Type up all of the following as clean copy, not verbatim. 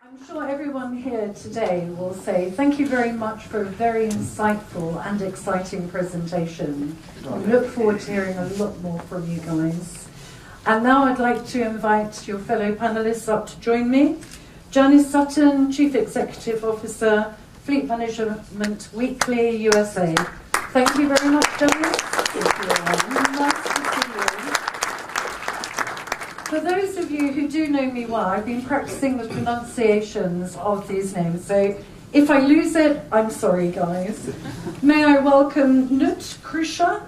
I'm sure everyone here today will say thank you very much for a very insightful and exciting presentation. I look forward to hearing a lot more from you guys. And now I'd like to invite your fellow panelists up to join me. Janice Sutton, Chief Executive Officer, Fleet Management Weekly, USA. Thank you very much, Janice. Nice to see you. For those of you who do know me well, I've been practicing the pronunciations of these names, so if I lose it, I'm sorry, guys. May I welcome Knut Krösche?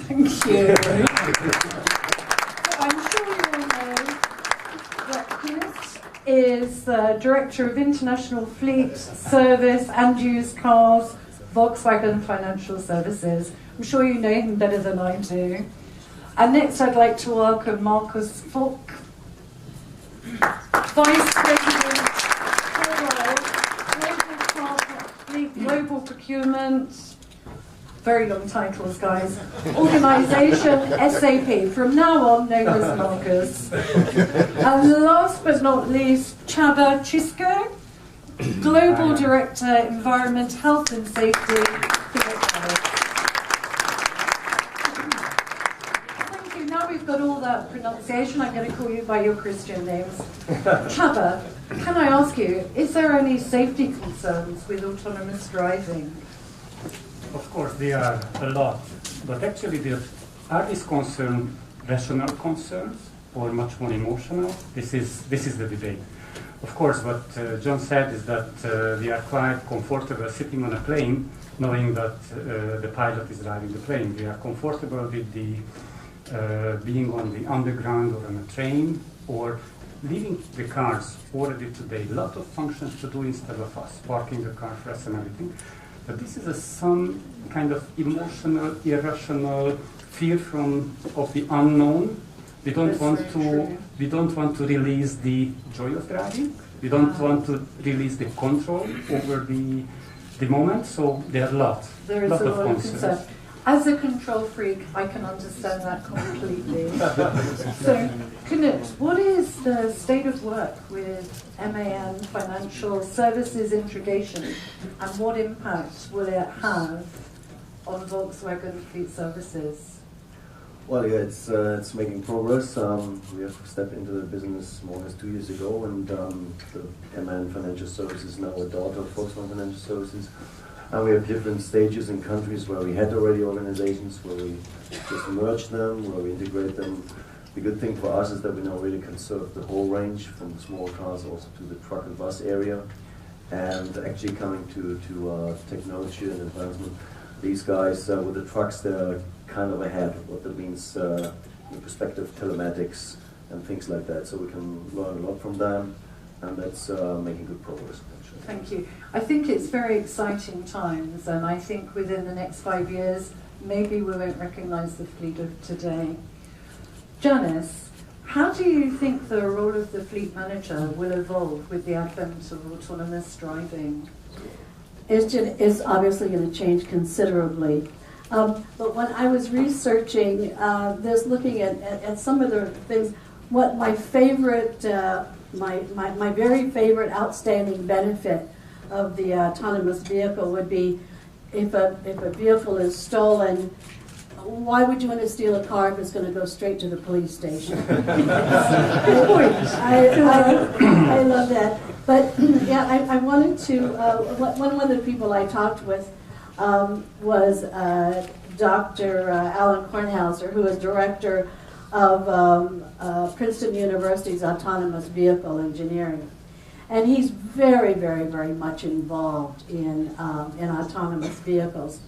Thank you. I'm sure you all know that Knut is the Director of International Fleet Service and Used Cars, Volkswagen Financial Services. I'm sure you know him better than I do. And next I'd like to welcome Markus, Falk, Vice President, Global Procurement, very long titles, guys, Organisation, SAP, from now on known as Markus. And last but not least, Csaba, Csiszko, Global Director, Environment, Health and Safety. Thank you. Now we've got all that pronunciation, I'm going to call you by your Christian names. Csaba, can I ask you, is there any safety concerns with autonomous driving? Of course, there are a lot, but actually, are these concerns rational concerns or much more emotional? This is the debate. Of course, what John said is that we are quite comfortable sitting on a plane, knowing that the pilot is driving the plane. We are comfortable with the being on the underground or on a train, or leaving the cars already today. A lot of functions to do instead of us parking the car for us and everything. But this is some kind of emotional, irrational fear of the unknown. We don't want to release the joy of driving. We don't want to release the control over the moment. So there are a lot of concerns. As a control freak, I can understand that completely. So, Knut, what is the state of work with MAN Financial Services integration, and what impact will it have on Volkswagen Fleet Services? Well, yeah, it's making progress. We have stepped into the business more or less 2 years ago, and the MAN Financial Services is now a daughter of Volkswagen Financial Services. And we have different stages in countries where we had already organizations, where we just merge them, where we integrate them. The good thing for us is that we now really can serve the whole range, from the small cars also to the truck and bus area. And actually coming to technology and advancement, these guys with the trucks, they're kind of ahead of what that means in the perspective of telematics and things like that. So we can learn a lot from them, and that's making good progress. Thank you. I think it's very exciting times, and I think within the next 5 years, maybe we won't recognise the fleet of today. Janice, how do you think the role of the fleet manager will evolve with the advent of autonomous driving? It's obviously going to change considerably. But when I was researching this, looking at some of the things, what my favorite my very favorite outstanding benefit of the autonomous vehicle would be if a vehicle is stolen, why would you want to steal a car if it's going to go straight to the police station? I love that. But yeah, I wanted to, one of the people I talked with was Dr. Alan Kornhauser, who is director of Princeton University's Autonomous Vehicle Engineering. And he's very, very, very much involved in autonomous vehicles.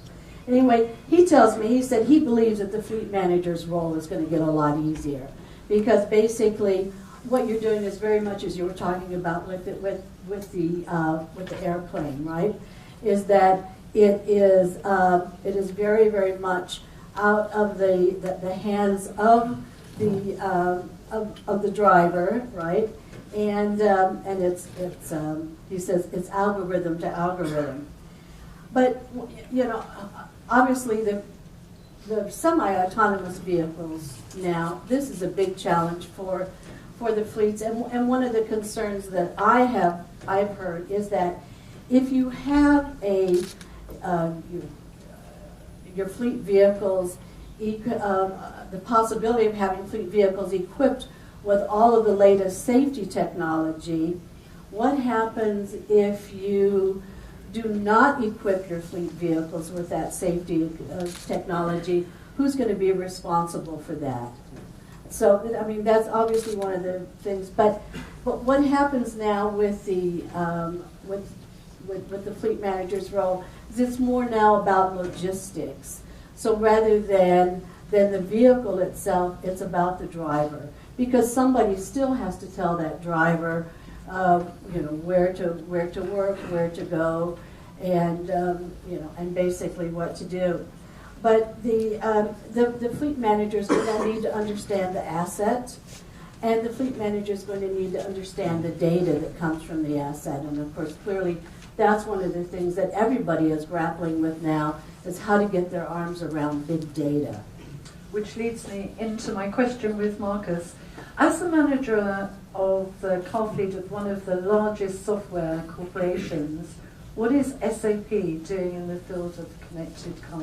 Anyway, he tells me, he said he believes that the fleet manager's role is going to get a lot easier, because basically what you're doing is very much as you were talking about with the airplane, right? Is that it is very, very much out of the hands of the driver, right? And it's he says it's algorithm to algorithm. But you know, obviously the semi-autonomous vehicles now, this is a big challenge for for the fleets, and one of the concerns that I've heard is that if you have your fleet vehicles, the possibility of having fleet vehicles equipped with all of the latest safety technology, what happens if you do not equip your fleet vehicles with that safety technology? Who's going to be responsible for that? So, I mean, that's obviously one of the things. But what happens now with the with the fleet manager's role is it's more now about logistics. So rather than the vehicle itself, it's about the driver, because somebody still has to tell that driver, where to work, where to go, and and basically what to do. But the fleet manager is going to need to understand the asset, and the fleet manager is going to need to understand the data that comes from the asset. And of course, clearly, that's one of the things that everybody is grappling with now, is how to get their arms around big data. Which leads me into my question with Markus. As the manager of the car fleet of one of the largest software corporations, what is SAP doing in the field of connected car?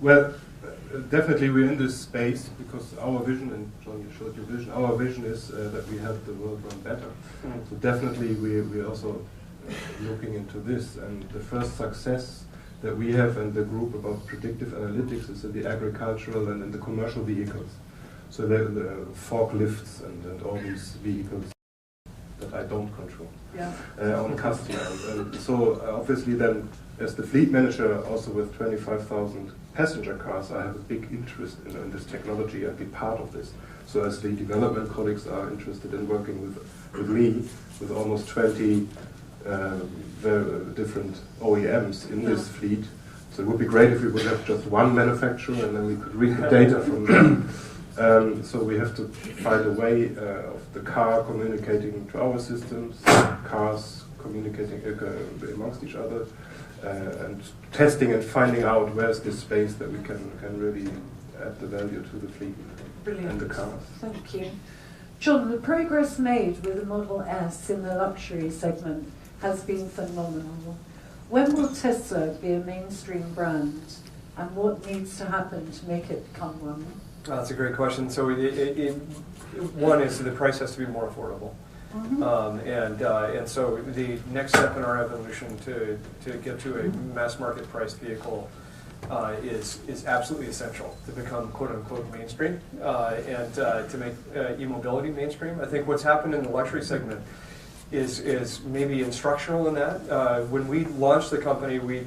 Well, definitely we're in this space because our vision, and John, you showed your vision, our vision is that we have the world run better. So definitely we're also looking into this, and the first success that we have and the group about predictive analytics is in the agricultural and in the commercial vehicles. So the forklifts and all these vehicles that I don't control on customers. And so obviously then, as the fleet manager, also with 25,000 passenger cars, I have a big interest in this technology and be part of this. So as the development colleagues are interested in working with me, with almost 20 different OEMs in this fleet. So it would be great if we would have just one manufacturer and then we could read the data from them. So we have to find a way of the car communicating to our systems, cars communicating amongst each other, and testing and finding out where's this space that we can really add the value to the fleet. Brilliant. And the cars. Thank you. John, the progress made with the Model S in the luxury segment has been phenomenal. When will Tesla be a mainstream brand, and what needs to happen to make it become one? That's a great question. So one is the price has to be more affordable. Mm-hmm. And so the next step in our evolution to get to a mass market priced vehicle is absolutely essential to become quote unquote mainstream and to make e-mobility mainstream. I think what's happened in the luxury segment is maybe instructional in that. When we launched the company, we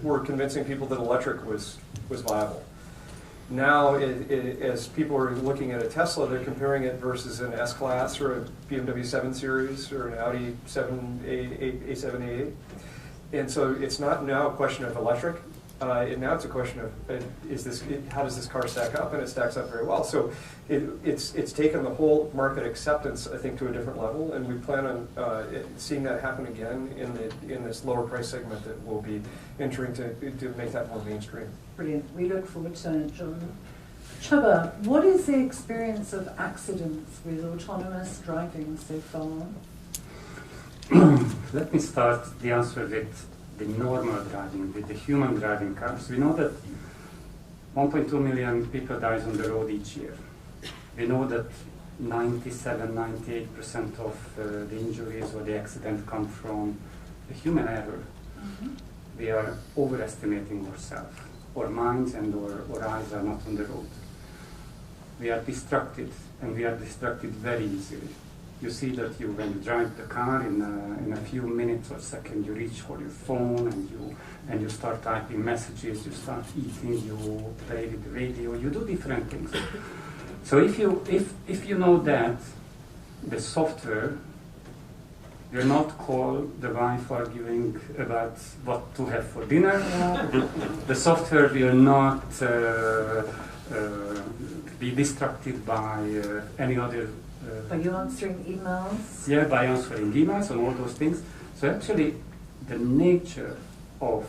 were convincing people that electric was viable. Now, as people are looking at a Tesla, they're comparing it versus an S-Class or a BMW 7 Series or an Audi A7, A8. And so it's not now a question of electric. Now it's a question of how does this car stack up? And it stacks up very well. So it's taken the whole market acceptance, I think, to a different level, and we plan on seeing that happen again in this lower price segment that we'll be entering to make that more mainstream. Brilliant. We look forward to it, John. Csaba, what is the experience of accidents with autonomous driving so far? Let me start the answer with the normal driving, with the human driving cars. We know that 1.2 million people die on the road each year. We know that 97-98% of the injuries or the accident come from the human error. Mm-hmm. We are overestimating ourselves. Our minds and our eyes are not on the road. We are distracted, and we are distracted very easily. You see that when you drive the car, in a few minutes or seconds, you reach for your phone and you start typing messages, you start eating, you play with the radio, you do different things. So if you know that the software will not call the wife arguing about what to have for dinner, the software will not be distracted by any other. Are you answering emails? Yeah, by answering emails and all those things. So actually, the nature of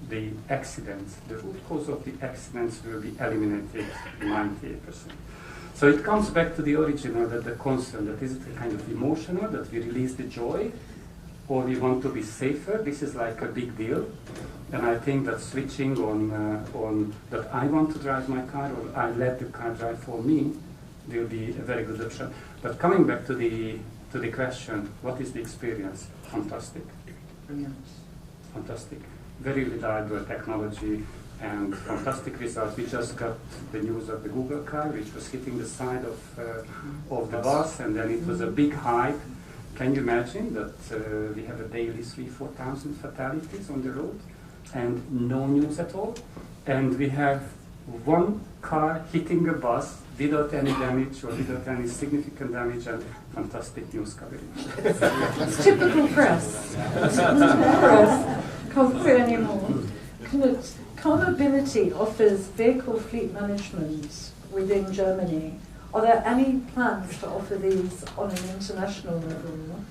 the accidents, the root cause of the accidents will be eliminated 98%. So it comes back to the original, that the concern, that is it a kind of emotional, that we release the joy, or we want to be safer. This is like a big deal. And I think that switching on that I want to drive my car, or I let the car drive for me, will be a very good option. But coming back to the question, what is the experience? Fantastic. Brilliant. Fantastic. Very reliable technology and fantastic results. We just got the news of the Google car, which was hitting the side of the bus, and then it was a big hype. Can you imagine that we have a daily 3,000-4,000 fatalities on the road and no news at all? And we have one car hitting a bus without any damage or without any significant damage, and fantastic news coverage. It's typical press. It's typical press. Can't say anymore. Knut, Car Mobility offers vehicle fleet management within Germany. Are there any plans to offer these on an international level?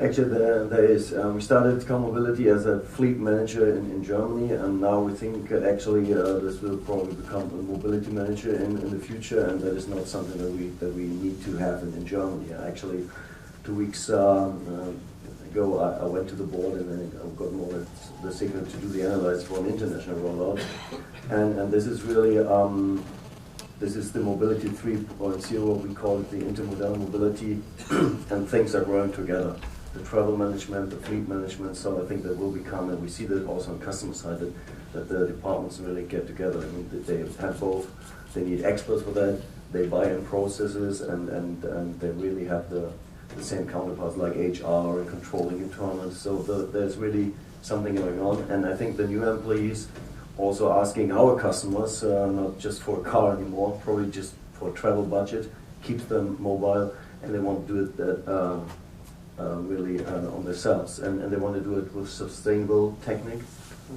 Actually, there is. We started Car Mobility as a fleet manager in Germany, and now we think actually this will probably become a mobility manager in the future, and that is not something that we need to have in Germany. Actually, 2 weeks ago, I went to the board and I got more the signal to do the analysis for an international rollout, and this is really. This is the Mobility 3.0, we call it the intermodal mobility, and things are growing together. The travel management, the fleet management, so I think that will become, and we see that also on customer side, that the departments really get together. I mean, they have both, they need experts for that, they buy in processes, and they really have the same counterparts like HR and controlling internals, so there's really something going on, and I think the new employees also asking our customers, not just for a car anymore, probably just for a travel budget, keeps them mobile, and they want to do it really on themselves, and they want to do it with sustainable technique,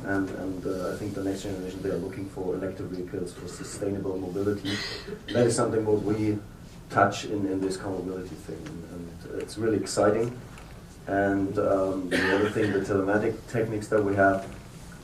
and I think the next generation, they are looking for electric vehicles for sustainable mobility. That is something what we touch in this car mobility thing, and it's really exciting. And the other thing, the telematic techniques that we have,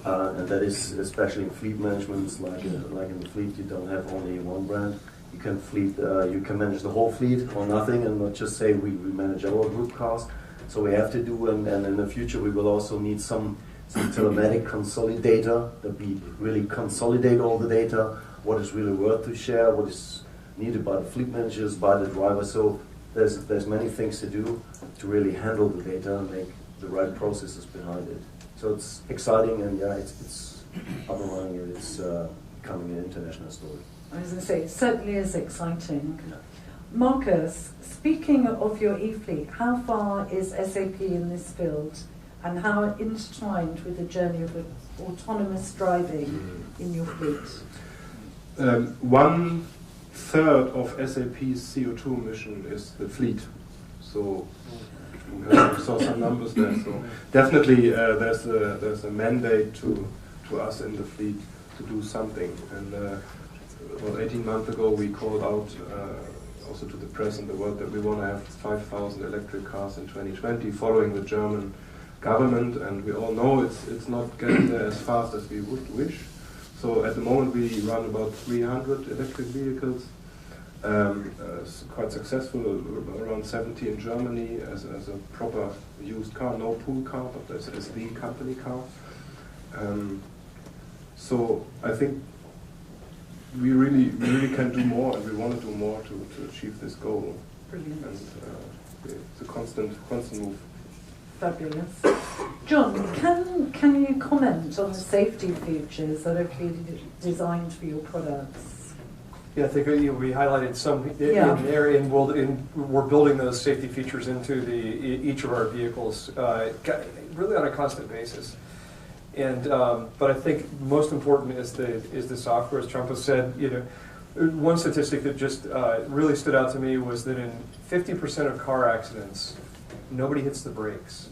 and that is especially in fleet management, like in the fleet, you don't have only one brand. You can manage the whole fleet or nothing, and not just say we manage our group cars. So we have to do, and in the future we will also need some telematic consolidator, that we really consolidate all the data, what is really worth to share, what is needed by the fleet managers, by the driver. So there's many things to do to really handle the data and make the right processes behind it. So it's exciting, and yeah, it's up and running, and it's becoming an international story. I was going to say, it certainly is exciting. Markus, speaking of your e-fleet, how far is SAP in this field, and how intertwined with the journey of autonomous driving in your fleet? 1/3 of SAP's CO2 emission is the fleet. So we saw some numbers there. So definitely there's a mandate to us in the fleet to do something. And about 18 months ago, we called out also to the press and the world that we want to have 5,000 electric cars in 2020, following the German government. And we all know it's not getting there as fast as we would wish. So at the moment, we run about 300 electric vehicles. Quite successful, around 70 in Germany as a proper used car, no pool car, but as the company car. So I think we really can do more, and we want to do more to achieve this goal. Brilliant. And it's a constant move. Fabulous. John, can you comment on the safety features that are clearly designed for your products? Yeah, I think we highlighted some in there, and we're building those safety features into each of our vehicles, really on a constant basis. And but I think most important is the software, as Csaba said. One statistic that just really stood out to me was that in 50% of car accidents, nobody hits the brakes,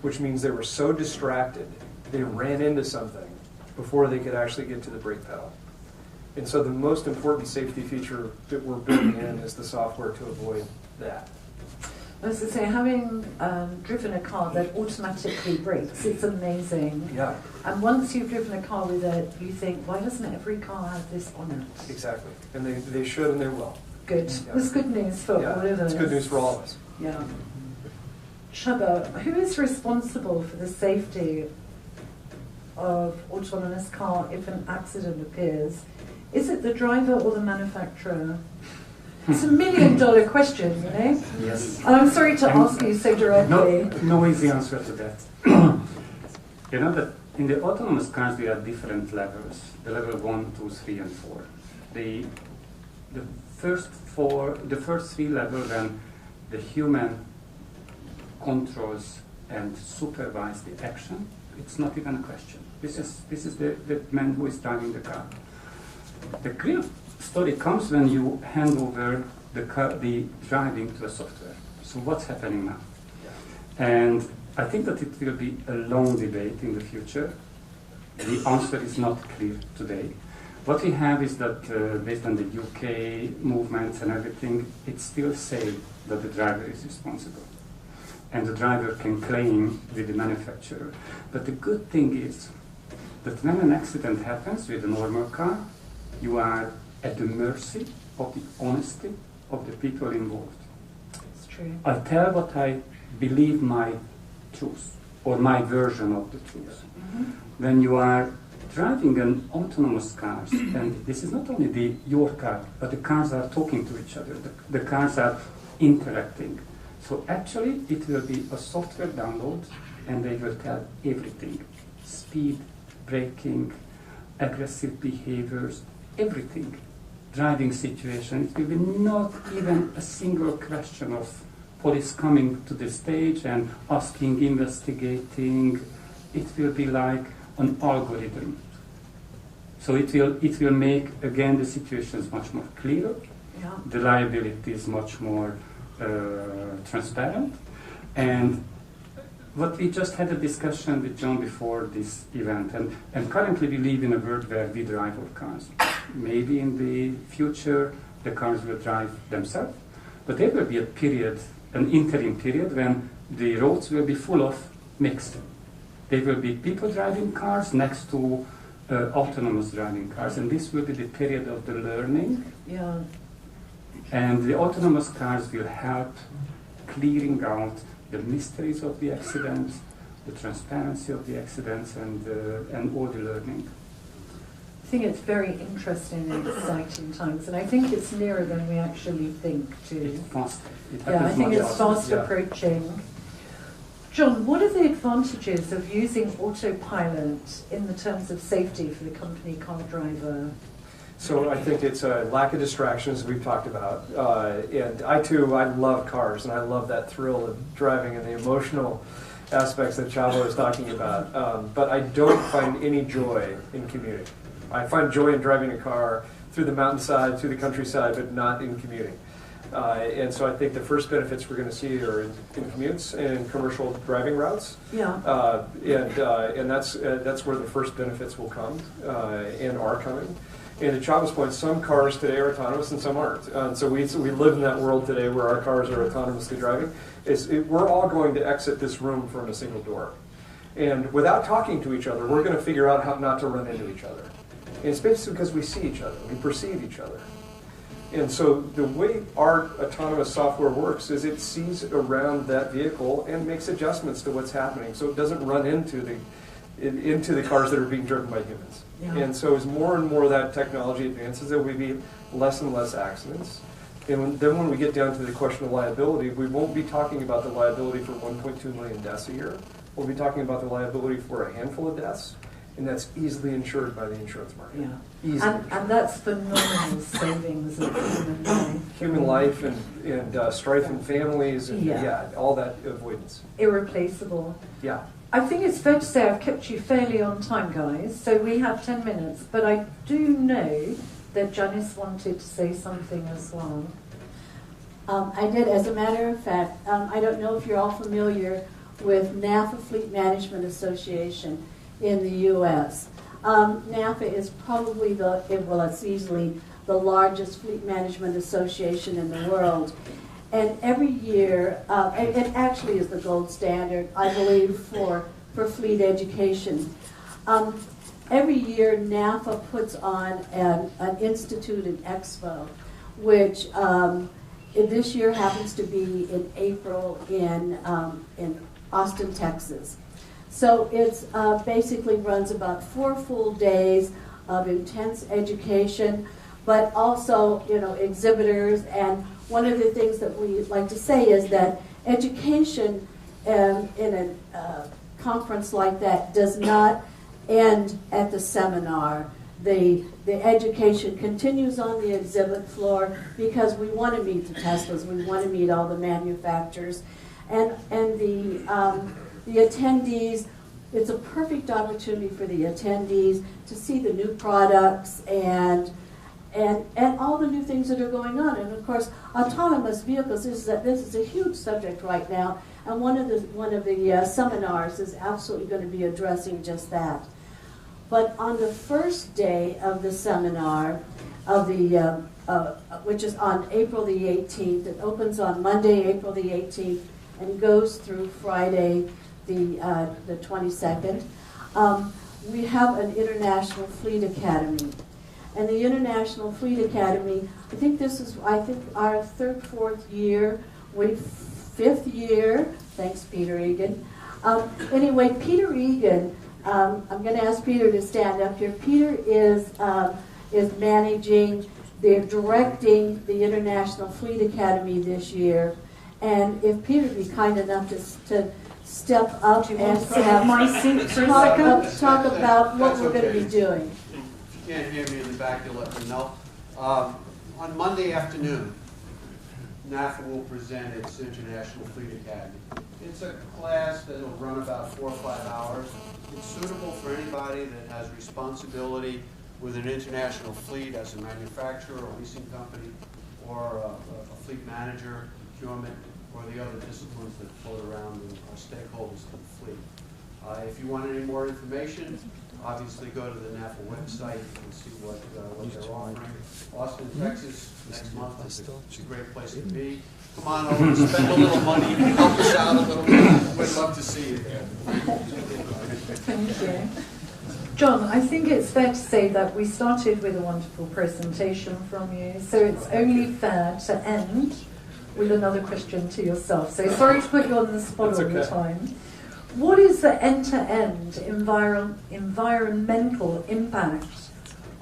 which means they were so distracted they ran into something before they could actually get to the brake pedal. And so the most important safety feature that we're building in is the software to avoid that. I was going to say, having driven a car that automatically brakes, it's amazing. Yeah, And once you've driven a car with it, you think, why doesn't every car have this on it? exactly. And they should and they will. Good. Yeah. It's good news for Yeah, all of us. it's good news for all of us. Yeah. Csaba, who is responsible for the safety of autonomous car if an accident appears? Is it the driver or the manufacturer? It's $1 million question, you know? Yes. And I'm sorry to ask you so directly. No easy answer to that. You know that in the autonomous cars there are different levels. The level 1, 2, 3, and 4. The first 3 levels when the human controls and supervise the action, it's not even a question. This is the man who is driving the car. The real story comes when you hand over the driving to the software. So what's happening now? And I think that it will be a long debate in the future. The answer is not clear today. What we have is that based on the UK movements and everything, it's still said that the driver is responsible. And the driver can claim with the manufacturer. But the good thing is that when an accident happens with a normal car, you are at the mercy of the honesty of the people involved. It's true. I tell what I believe my truth, or my version of the truth. Mm-hmm. When you are driving an autonomous car, and this is not only your car, but the cars are talking to each other, the cars are interacting. So actually it will be a software download and they will tell everything. Speed, braking, aggressive behaviors, everything. Driving situation. It will be not even a single question of police coming to the stage and asking, investigating. It will be like an algorithm. So it will make, again, the situations much more clear. Yeah. The liability is much more transparent. And what we just had a discussion with John before this event, and currently we live in a world where we drive our cars. Maybe in the future the cars will drive themselves, but there will be a period, an interim period, when the roads will be full of mixed. There will be people driving cars next to autonomous driving cars, and this will be the period of the learning. Yeah. And the autonomous cars will help clearing out the mysteries of the accidents, the transparency of the accidents, and all the learning. I think it's very interesting and exciting times, and I think it's nearer than we actually think too. It's fast. Yeah, I think it's fast approaching. John, what are the advantages of using autopilot in the terms of safety for the company car driver? So I think it's a lack of distractions we've talked about. And I love cars, and I love that thrill of driving and the emotional aspects that Csaba was talking about. But I don't find any joy in commuting. I find joy in driving a car through the mountainside, through the countryside, but not in commuting. And so I think the first benefits we're going to see are in commutes and commercial driving routes. Yeah. And that's where the first benefits will come and are coming. And to Csaba's point, some cars today are autonomous and some aren't. So we live in that world today where our cars are autonomously driving. We're all going to exit this room from a single door. And without talking to each other, we're going to figure out how not to run into each other. And it's basically because we see each other, we perceive each other. And so the way our autonomous software works is it sees around that vehicle and makes adjustments to what's happening so it doesn't run into the cars that are being driven by humans. Yeah. And so as more and more of that technology advances, there will be less and less accidents. And then when we get down to the question of liability, we won't be talking about the liability for 1.2 million deaths a year. We'll be talking about the liability for a handful of deaths, and that's easily insured by the insurance market. Yeah. Easily. And that's phenomenal savings of human life. Human life and strife in families and all that avoidance. Irreplaceable. Yeah. I think it's fair to say I've kept you fairly on time, guys, so we have 10 minutes, but I do know that Janice wanted to say something as well. I did, as a matter of fact. I don't know if you're all familiar with NAFA Fleet Management Association in the U.S. NAFA is probably it's easily the largest fleet management association in the world. And every year, it actually is the gold standard, I believe, for fleet education. Every year, NAFA puts on an instituted expo, which this year happens to be in April in Austin, Texas. So it's basically runs about 4 full days of intense education, but also, exhibitors. And one of the things that we like to say is that education in a conference like that does not end at the seminar. The education continues on the exhibit floor because we want to meet the Teslas, we want to meet all the manufacturers, and the attendees. It's a perfect opportunity for the attendees to see the new products and all the new things that are going on. And of course, autonomous vehicles. This is a huge subject right now, and one of the seminars is absolutely going to be addressing just that. But on the first day of the seminar, which is on April the 18th, it opens on Monday, April the 18th, and goes through Friday, the 22nd. We have an International Fleet Academy. And the International Fleet Academy, I think our 3rd, 4th year, 5th year, thanks Peter Egan. Anyway, Peter Egan, I'm going to ask Peter to stand up here. Peter is directing the International Fleet Academy this year. And if Peter would be kind enough to step up and have my seat for a second? Talk about what we're going to be doing. If you can't hear me in the back, you'll let me know. On Monday afternoon, NAFA will present its International Fleet Academy. It's a class that will run about 4 or 5 hours. It's suitable for anybody that has responsibility with an international fleet as a manufacturer or leasing company, or a fleet manager, procurement, or the other disciplines that float around and are stakeholders of the fleet. If you want any more information, obviously go to the NAFA website and see what they're offering. Austin, Texas, next month is a great place to be. Come on over and spend a little money, help us out a little bit. We'd love to see you there. Thank you. John, I think it's fair to say that we started with a wonderful presentation from you, so it's only fair to end with another question to yourself. So sorry to put you on the spot all the time. What is the end-to-end environmental impact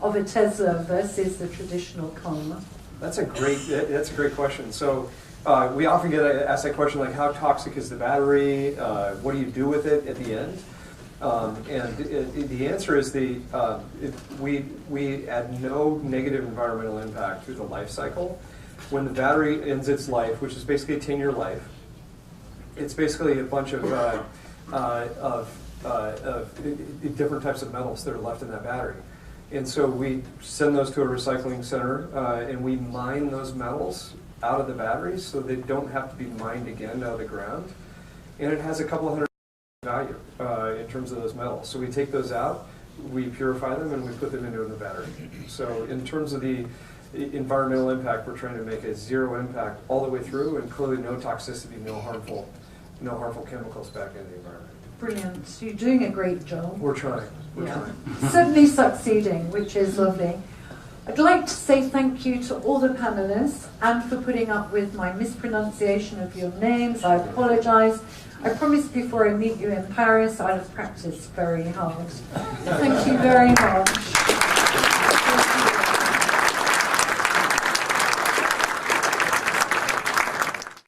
of a Tesla versus the traditional car? That's a great question. So we often get asked that question, like, how toxic is the battery? What do you do with it at the end? And the answer is we add no negative environmental impact through the life cycle. When the battery ends its life, which is basically a 10-year life, it's basically a bunch of different types of metals that are left in that battery. And so we send those to a recycling center, and we mine those metals out of the batteries so they don't have to be mined again out of the ground. And it has a couple of hundred value in terms of those metals. So we take those out, we purify them, and we put them into the battery. So in terms of the environmental impact, we're trying to make a zero impact all the way through, and clearly no toxicity, no harmful chemicals back into the environment. Brilliant. You're doing a great job. We're trying. We're trying. Certainly succeeding, which is lovely. I'd like to say thank you to all the panelists and for putting up with my mispronunciation of your names. I apologize. I promised before I meet you in Paris I'd have practiced very hard. Thank you very much.